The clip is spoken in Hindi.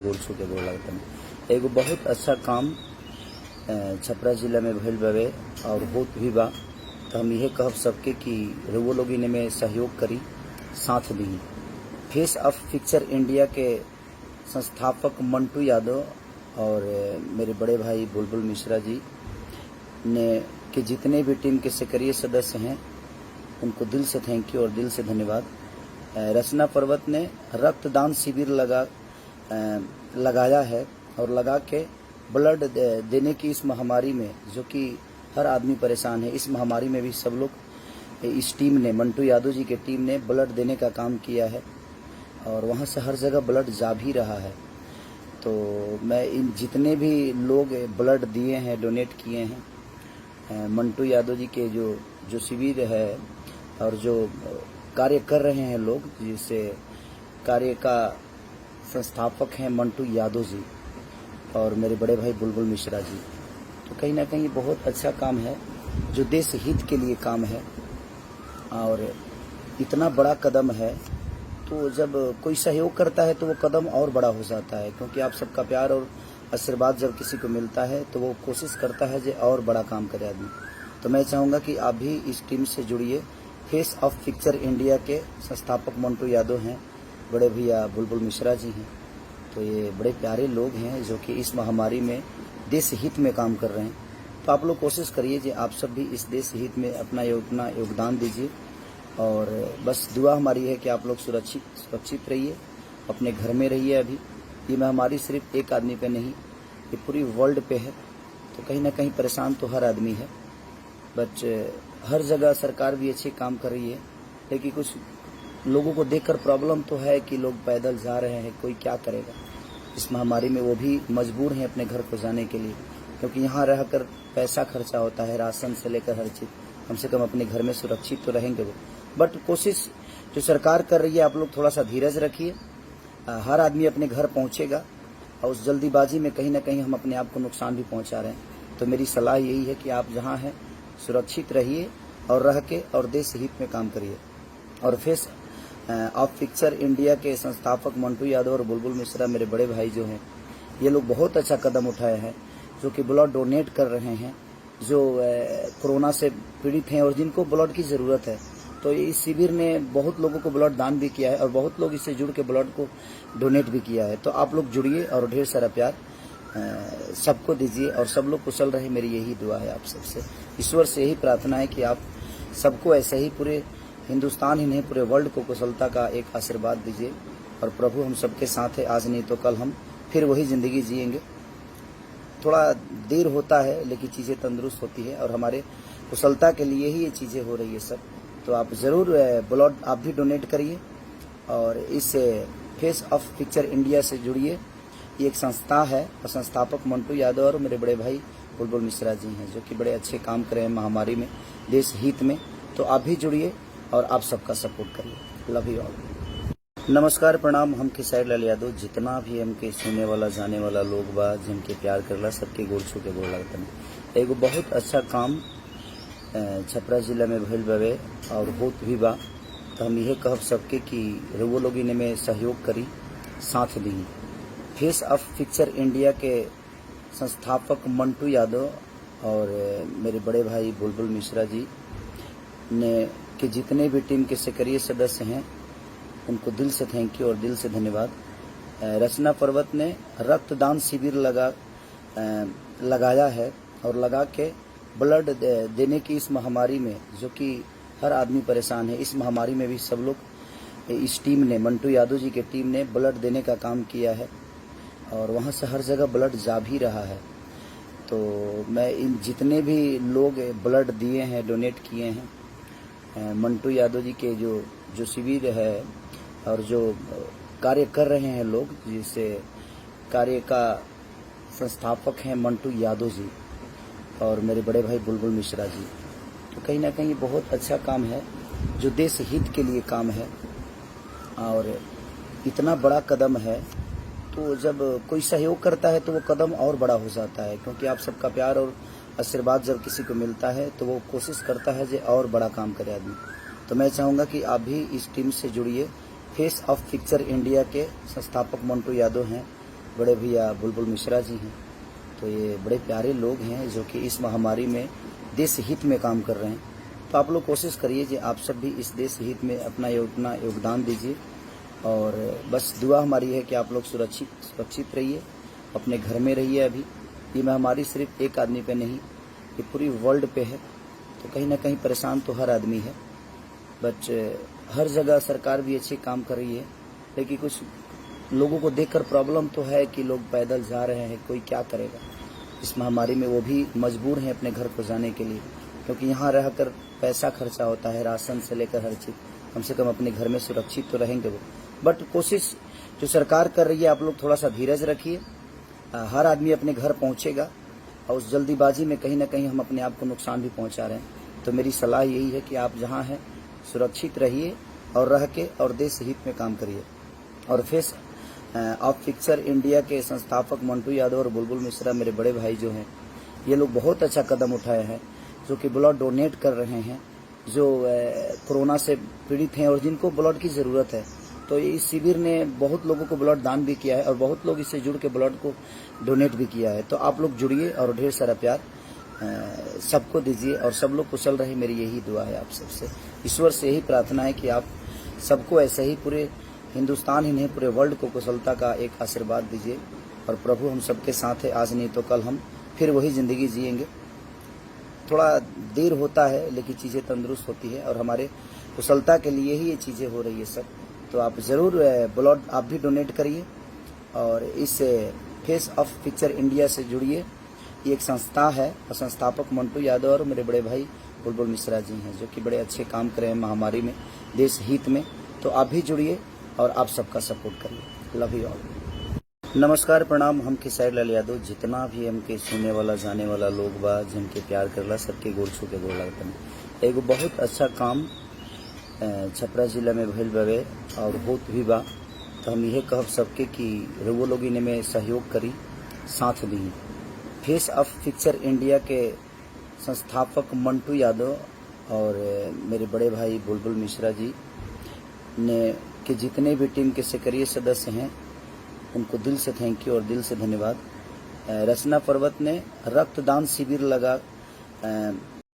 गोड़ छू के गोड़ लगता है। एगो बहुत अच्छा काम छपरा जिला में भइल बावे और होत भी बा। तो हम यह कहब सबके कि रउआ लोग इनमें सहयोग करी, साथ दी। फेस ऑफ पिक्चर इंडिया के संस्थापक मंटू यादव और मेरे बड़े भाई बुलबुल मिश्रा जी ने के जितने भी टीम के सक्रिय सदस्य हैं उनको दिल से थैंक यू और दिल से धन्यवाद। रचना पर्वत ने रक्तदान शिविर लगाया है और लगा के ब्लड देने की इस महामारी में, जो कि हर आदमी परेशान है, इस महामारी में भी सब लोग इस टीम ने, मंटू यादव जी की टीम ने ब्लड देने का काम किया है और वहाँ से हर जगह ब्लड जा भी रहा है। तो मैं इन जितने भी लोग ब्लड दिए हैं, डोनेट किए हैं, मंटू यादव जी के जो शिविर है और जो कार्य कर रहे हैं लोग, जिससे कार्य का संस्थापक हैं मंटू यादव जी और मेरे बड़े भाई बुलबुल मिश्रा जी। तो कहीं ना कहीं बहुत अच्छा काम है जो देश हित के लिए काम है और इतना बड़ा कदम है। तो जब कोई सहयोग करता है तो वो कदम और बड़ा हो जाता है, क्योंकि आप सबका प्यार और आशीर्वाद जब किसी को मिलता है तो वो कोशिश करता है जो और बड़ा काम करे आदमी। तो मैं चाहूँगा कि आप भी इस टीम से जुड़िए। फेस ऑफ पिक्चर इंडिया के संस्थापक मंटू यादव हैं, बड़े भैया बुलबुल मिश्रा जी हैं। तो ये बड़े प्यारे लोग हैं जो कि इस महामारी में देश हित में काम कर रहे हैं। तो आप लोग कोशिश करिए कि आप सब भी इस देश हित में अपना योगदान दीजिए और बस दुआ हमारी है कि आप लोग सुरक्षित रहिए, अपने घर में रहिए। अभी ये महामारी सिर्फ एक आदमी पे नहीं, ये पूरी वर्ल्ड पे है। तो कहीं ना कहीं परेशान तो हर आदमी है, बट हर जगह सरकार भी अच्छे काम कर रही है। लेकिन कुछ लोगों को देखकर प्रॉब्लम तो है कि लोग पैदल जा रहे हैं, कोई क्या करेगा इस महामारी में। वो भी मजबूर हैं अपने घर को जाने के लिए, क्योंकि यहाँ रहकर पैसा खर्चा होता है, राशन से लेकर हर चीज़। कम से कम अपने घर में सुरक्षित तो रहेंगे वो। बट कोशिश जो सरकार कर रही है, आप लोग थोड़ा सा धीरज रखिए। हर आदमी अपने घर पहुँचेगा और उस जल्दीबाजी में कहीं ना कहीं हम अपने आप को नुकसान भी पहुँचा रहे हैं। तो मेरी सलाह यही है कि आप जहाँ हैं सुरक्षित रहिए और रह के और देश हित में काम करिए। और फेस ऑफ पिक्चर इंडिया के संस्थापक मंटू यादव और बुलबुल मिश्रा मेरे बड़े भाई जो हैं, ये लोग बहुत अच्छा कदम उठाए हैं, जो कि ब्लड डोनेट कर रहे हैं, जो कोरोना से पीड़ित हैं और जिनको ब्लड की ज़रूरत है। तो इस शिविर ने बहुत लोगों को ब्लड दान भी किया है और बहुत लोग इससे जुड़ के ब्लड को डोनेट भी किया है। तो आप लोग जुड़िए और ढेर सारा प्यार सबको दीजिए और सब लोग कुशल रहे, मेरी यही दुआ है आप सबसे। ईश्वर से यही प्रार्थना है कि आप सबको ऐसे ही पूरे हिंदुस्तान ही नहीं पूरे वर्ल्ड को कुशलता का एक आशीर्वाद दीजिए। और प्रभु हम सबके साथ है, आज नहीं तो कल हम फिर वही ज़िंदगी जिएंगे। थोड़ा देर होता है लेकिन चीज़ें तंदुरुस्त होती है और हमारे कुशलता के लिए ही ये चीज़ें हो रही है सब। तो आप ज़रूर ब्लड आप भी डोनेट करिए और इस फेस ऑफ पिक्चर इंडिया से जुड़िए। ये एक संस्था है और संस्थापक मंटू यादव और मेरे बड़े भाई बुलबुल मिश्रा जी हैं, जो कि बड़े अच्छे काम कर रहे हैं महामारी में, देश हित में। तो आप भी जुड़िए और आप सबका सपोर्ट करिए। Love you all. नमस्कार, प्रणाम। हम खेसारी लाल यादव, जितना भी हमके सुनने वाला जाने वाला लोग बा, जिनके प्यार करला, सबके गोड़ छू के गोड़ लगता है। एगो बहुत अच्छा काम छपरा जिला में भइल बावे और होत भी बा। तो हम यह कहब सबके कि रउआ लोग इनमें सहयोग करी, साथ दी। फेस ऑफ पिक्चर इंडिया के संस्थापक मंटू यादव और मेरे बड़े भाई बुलबुल मिश्रा जी ने के जितने भी टीम के सक्रिय सदस्य हैं उनको दिल से थैंक यू और दिल से धन्यवाद। रचना पर्वत ने रक्तदान शिविर लगाया है और लगा के ब्लड देने की इस महामारी में, जो कि हर आदमी परेशान है, इस महामारी में भी सब लोग इस टीम ने, मंटू यादव जी की टीम ने ब्लड देने का काम किया है और वहाँ से हर जगह ब्लड जा भी रहा है। तो मैं इन जितने भी लोग ब्लड दिए हैं, डोनेट किए हैं, मंटू यादव जी के जो शिविर है और जो कार्य कर रहे हैं लोग, जिससे कार्य का संस्थापक हैं मंटू यादव जी और मेरे बड़े भाई बुलबुल मिश्रा जी। तो कहीं ना कहीं बहुत अच्छा काम है जो देश हित के लिए काम है और इतना बड़ा कदम है। तो जब कोई सहयोग करता है तो वो कदम और बड़ा हो जाता है, क्योंकि आप सबका प्यार और आशीर्वाद जब किसी को मिलता है तो वो कोशिश करता है जो और बड़ा काम करे आदमी। तो मैं चाहूँगा कि आप भी इस टीम से जुड़िए। फेस ऑफ पिक्चर इंडिया के संस्थापक मंटू यादव हैं, बड़े भैया बुलबुल मिश्रा जी हैं। तो ये बड़े प्यारे लोग हैं जो कि इस महामारी में देश हित में काम कर रहे हैं। तो आप लोग कोशिश करिए कि आप सब भी इस देश हित में अपना योगदान दीजिए। और बस दुआ हमारी है कि आप लोग सुरक्षित रहिए, अपने घर में रहिए। अभी ये महामारी सिर्फ एक आदमी पे नहीं, ये पूरी वर्ल्ड पे है। तो कहीं ना कहीं परेशान तो हर आदमी है, बट हर जगह सरकार भी अच्छे काम कर रही है। लेकिन कुछ लोगों को देखकर प्रॉब्लम तो है कि लोग पैदल जा रहे हैं, कोई क्या करेगा इस महामारी में। वो भी मजबूर हैं अपने घर को जाने के लिए, क्योंकि यहाँ रहकर पैसा खर्चा होता है, राशन से लेकर हर चीज़। कम से कम अपने घर में सुरक्षित तो रहेंगे वो। बट कोशिश जो सरकार कर रही है, आप लोग थोड़ा सा धीरज रखिए। हर आदमी अपने घर पहुँचेगा, और उस जल्दीबाजी में कहीं ना कहीं हम अपने आप को नुकसान भी पहुँचा रहे हैं। तो मेरी सलाह यही है कि आप जहाँ हैं सुरक्षित रहिए और रह के और देश हित में काम करिए। और फेस ऑफ पिक्चर इंडिया के संस्थापक मंटू यादव और बुलबुल मिश्रा मेरे बड़े भाई जो हैं, ये लोग बहुत अच्छा कदम उठाए हैं, जो कि ब्लड डोनेट कर रहे हैं, जो कोरोना से पीड़ित हैं और जिनको ब्लड की ज़रूरत है। तो इस शिविर ने बहुत लोगों को ब्लड दान भी किया है और बहुत लोग इससे जुड़ के ब्लड को डोनेट भी किया है। तो आप लोग जुड़िए और ढेर सारा प्यार सबको दीजिए और सब लोग कुशल रहे। मेरी यही दुआ है आप सबसे, ईश्वर से यही प्रार्थना है कि आप सबको ऐसे ही पूरे हिंदुस्तान ही नहीं पूरे वर्ल्ड को कुशलता का एक आशीर्वाद दीजिए। और प्रभु हम सबके साथ है, आज नहीं तो कल हम फिर वही ज़िंदगी जिएंगे। थोड़ा देर होता है लेकिन चीज़ें तंदुरुस्त होती है, और हमारे कुशलता के लिए ही ये चीज़ें हो रही है सब। तो आप ज़रूर ब्लड आप भी डोनेट करिए और इस फेस ऑफ पिक्चर इंडिया से जुड़िए। ये एक संस्था है और संस्थापक मंटू यादव और मेरे बड़े भाई बुलबुल मिश्रा जी हैं, जो कि बड़े अच्छे काम कर रहे हैं महामारी में, देश हित में। तो आप भी जुड़िए और आप सबका सपोर्ट करिए। Love you all. नमस्कार, प्रणाम। हम किसार लाल यादव, जितना भी हमके सुनने वाला जाने वाला लोग बा, जिनके प्यार करला, सबके गोड़ छू के गोड़ लगता है। एगो बहुत अच्छा काम छपरा जिला में भइल बावे और होत भी बा। तो हम यह कहब सबके कि वो लोग इन्हें में सहयोग करी, साथ दी। फेस ऑफ पिक्चर इंडिया के संस्थापक मंटू यादव और मेरे बड़े भाई बुलबुल मिश्रा जी ने के जितने भी टीम के सक्रिय सदस्य हैं, उनको दिल से थैंक यू और दिल से धन्यवाद। रचना पर्वत ने रक्तदान शिविर लगा